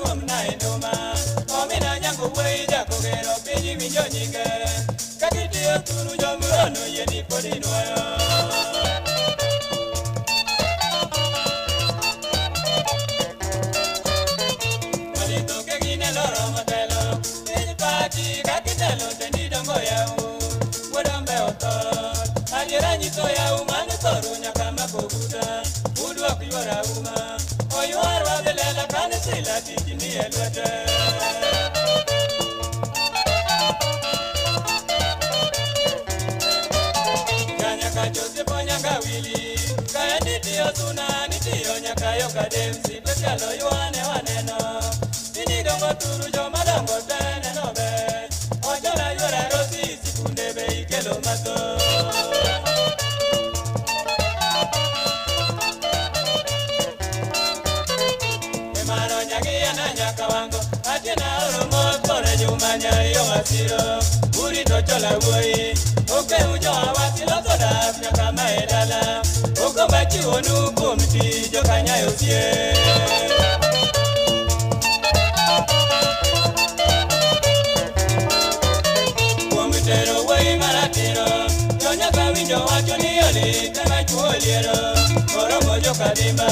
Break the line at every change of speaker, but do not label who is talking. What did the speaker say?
tuom na induma omina nyango wei jako gero pinyi winjo nyinge kakitiyo turu jomurono yeni podinwayo walitoke gine loro motelo pinyi pati kakitelo tendidongo yau wodombe otor adiera nyiso yau mane toru nyaka makobuta udwa kuyora uma oyuar wabelela kane sila tijini elwete Nyaka Joseph nyaka Willy kaya nitiyo suna nitiyo nyaka Yokadem sipesialo yuane waneno inidongo turu jomadongo teneno be ojola yuara rosi sikunde be ikelo mato emano nyagia na nyaka wango atina oromo kore nyumanya yo masiro uri tochola woi oke ujo awasilo toda nyaka maedala oko bachi onu komti jo kanyayo sie komtero woi maratiro jo nyaka winjo wacho ni oli kama chuoliero oromo jo kadimba